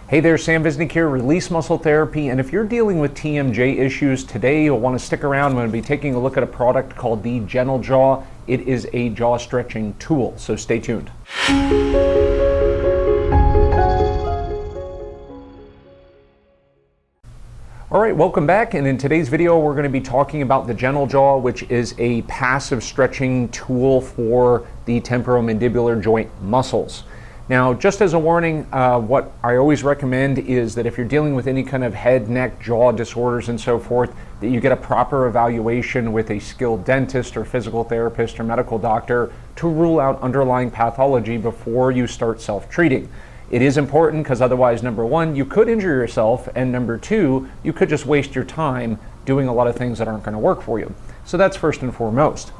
Hey there, Sam Visnick here, Release Muscle Therapy, and if you're dealing with TMJ issues today, you'll want to stick around. I'm going to be taking a look at a product called the Gentle Jaw. It is a jaw stretching tool, so stay tuned. All right, welcome back, and in today's video we're going to be talking about the Gentle Jaw, which is a passive stretching tool for the temporomandibular joint muscles. Now, just as a warning, what I always recommend is that if you're dealing with any kind of head, neck, jaw disorders and so forth, that you get a proper evaluation with a skilled dentist or physical therapist or medical doctor to rule out underlying pathology before you start self-treating. It is important because otherwise, number one, you could injure yourself, and number two, you could just waste your time doing a lot of things that aren't going to work for you. So that's first and foremost.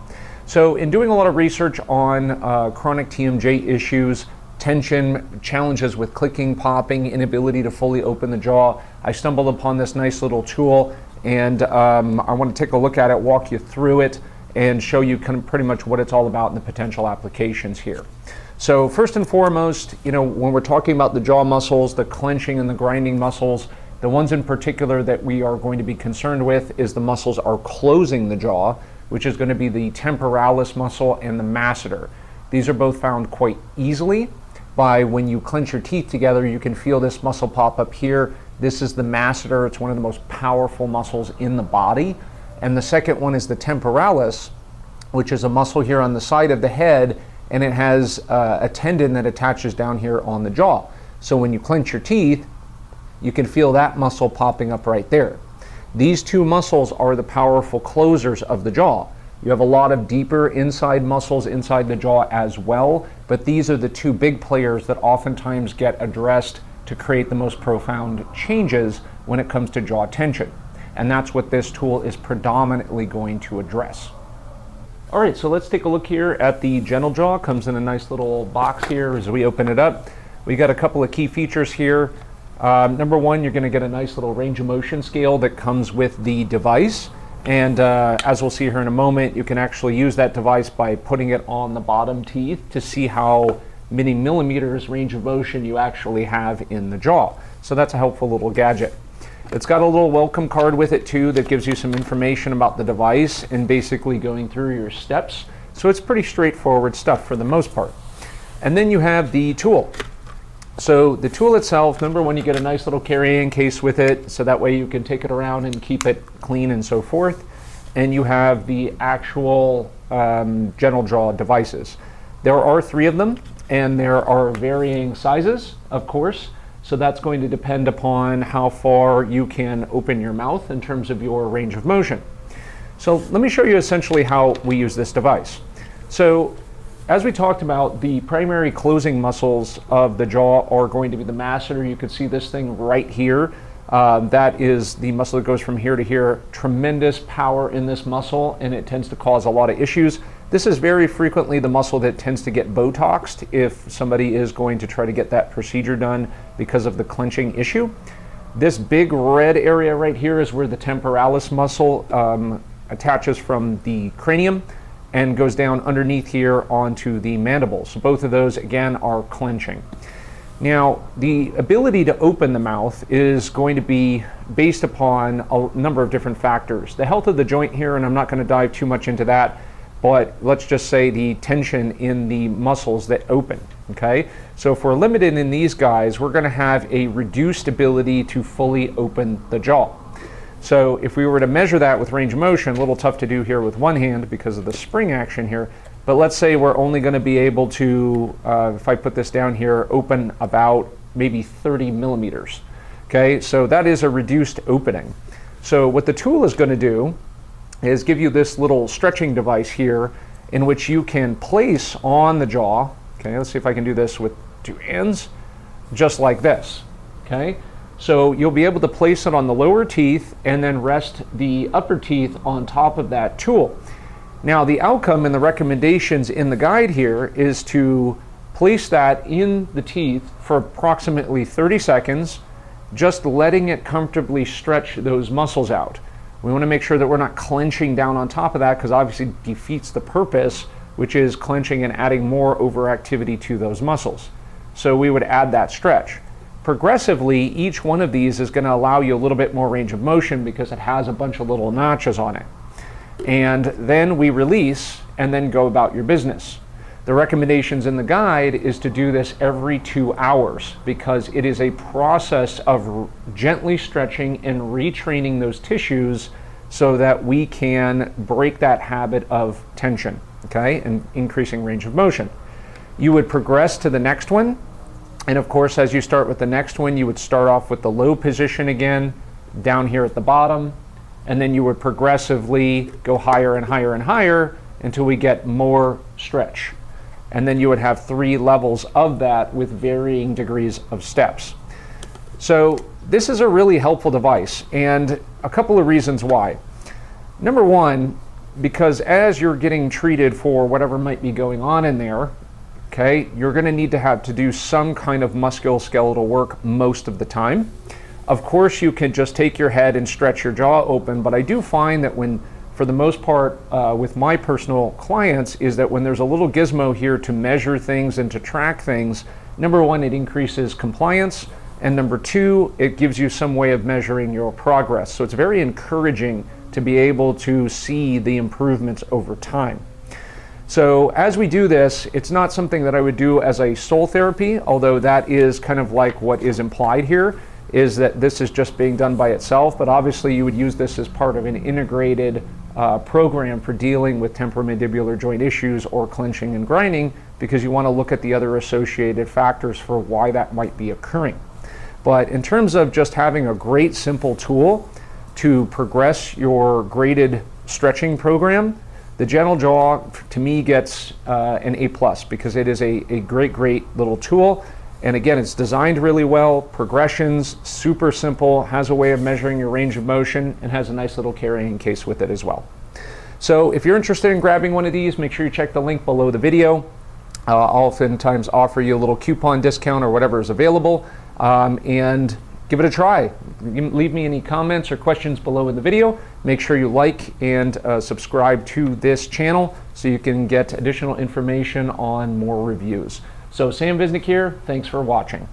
So in doing a lot of research on chronic TMJ issues, tension, challenges with clicking, popping, inability to fully open the jaw, I stumbled upon this nice little tool, and I want to take a look at it, walk you through it, and show you kind of pretty much what it's all about and the potential applications here. So first and foremost, when we're talking about the jaw muscles, the clenching and the grinding muscles, the ones in particular that we are going to be concerned with is the muscles are closing the jaw, which is going to be the temporalis muscle and the masseter. These are both found quite easily by when you clench your teeth together. You can feel this muscle pop up here. This is the masseter. It's one of the most powerful muscles in the body. And the second one is the temporalis, which is a muscle here on the side of the head, and it has a tendon that attaches down here on the jaw. So when you clench your teeth, you can feel that muscle popping up right there. These two muscles are the powerful closers of the jaw. You have a lot of deeper inside muscles inside the jaw as well, but these are the two big players that oftentimes get addressed to create the most profound changes when it comes to jaw tension. And that's what this tool is predominantly going to address. All right, so let's take a look here at the Gentle Jaw. Comes in a nice little box here as we open it up. We got a couple of key features here. Number one, you're going to get a nice little range of motion scale that comes with the device. And as we'll see here in a moment, you can actually use that device by putting it on the bottom teeth to see how many millimeters range of motion you actually have in the jaw. So that's a helpful little gadget. It's got a little welcome card with it too that gives you some information about the device and basically going through your steps. So it's pretty straightforward stuff for the most part. And then you have the tool. So the tool itself, number one, you get a nice little carrying case with it, so that way you can take it around and keep it clean and so forth. And you have the actual Gentle Jaw devices. There are 3 of them, and there are varying sizes, of course. So that's going to depend upon how far you can open your mouth in terms of your range of motion. So let me show you essentially how we use this device. So as we talked about, the primary closing muscles of the jaw are going to be the masseter. You can see this thing right here. That is the muscle that goes from here to here. Tremendous power in this muscle, and it tends to cause a lot of issues. This is very frequently the muscle that tends to get Botoxed if somebody is going to try to get that procedure done because of the clenching issue. This big red area right here is where the temporalis muscle attaches from the cranium and goes down underneath here onto the mandibles. So both of those, again, are clenching. Now, the ability to open the mouth is going to be based upon a number of different factors. The health of the joint here, and I'm not going to dive too much into that, but let's just say the tension in the muscles that open, okay? So if we're limited in these guys, we're going to have a reduced ability to fully open the jaw. So if we were to measure that with range of motion, a little tough to do here with one hand because of the spring action here, but let's say we're only going to be able to, if I put this down here, open about maybe 30 millimeters. Okay, so that is a reduced opening. So what the tool is going to do is give you this little stretching device here in which you can place on the jaw. Okay, let's see if I can do this with 2 hands, just like this. Okay, so you'll be able to place it on the lower teeth and then rest the upper teeth on top of that tool. Now, the outcome and the recommendations in the guide here is to place that in the teeth for approximately 30 seconds, just letting it comfortably stretch those muscles out. We want to make sure that we're not clenching down on top of that, because obviously defeats the purpose, which is clenching and adding more overactivity to those muscles. So we would add that stretch. progressively, each one of these is going to allow you a little bit more range of motion because it has a bunch of little notches on it. And then we release and then go about your business. The recommendations in the guide is to do this every 2 hours because it is a process of gently stretching and retraining those tissues so that we can break that habit of tension, okay, and increasing range of motion. You would progress to the next one. And of course, as you start with the next one, you would start off with the low position again, down here at the bottom, and then you would progressively go higher and higher and higher until we get more stretch. And then you would have 3 levels of that with varying degrees of steps. So this is a really helpful device, and a couple of reasons why. Number one, because as you're getting treated for whatever might be going on in there, okay, you're going to need to have to do some kind of musculoskeletal work most of the time. Of course, you can just take your head and stretch your jaw open, but I do find that when, for the most part, with my personal clients, is that when there's a little gizmo here to measure things and to track things, number one, it increases compliance, and number two, it gives you some way of measuring your progress. So it's very encouraging to be able to see the improvements over time. So as we do this, it's not something that I would do as a sole therapy, although that is kind of like what is implied here, is that this is just being done by itself, but obviously you would use this as part of an integrated program for dealing with temporomandibular joint issues or clenching and grinding, because you want to look at the other associated factors for why that might be occurring. But in terms of just having a great simple tool to progress your graded stretching program, the gentle jaw to me gets an A+, because it is a great little tool. And again, it's designed really well, progressions, super simple, has a way of measuring your range of motion, and has a nice little carrying case with it as well. So if you're interested in grabbing one of these, make sure you check the link below the video. I'll oftentimes offer you a little coupon discount or whatever is available, and give it a try. Leave me any comments or questions below in the video. Make sure you like and subscribe to this channel so you can get additional information on more reviews. So Sam Visnick here, thanks for watching.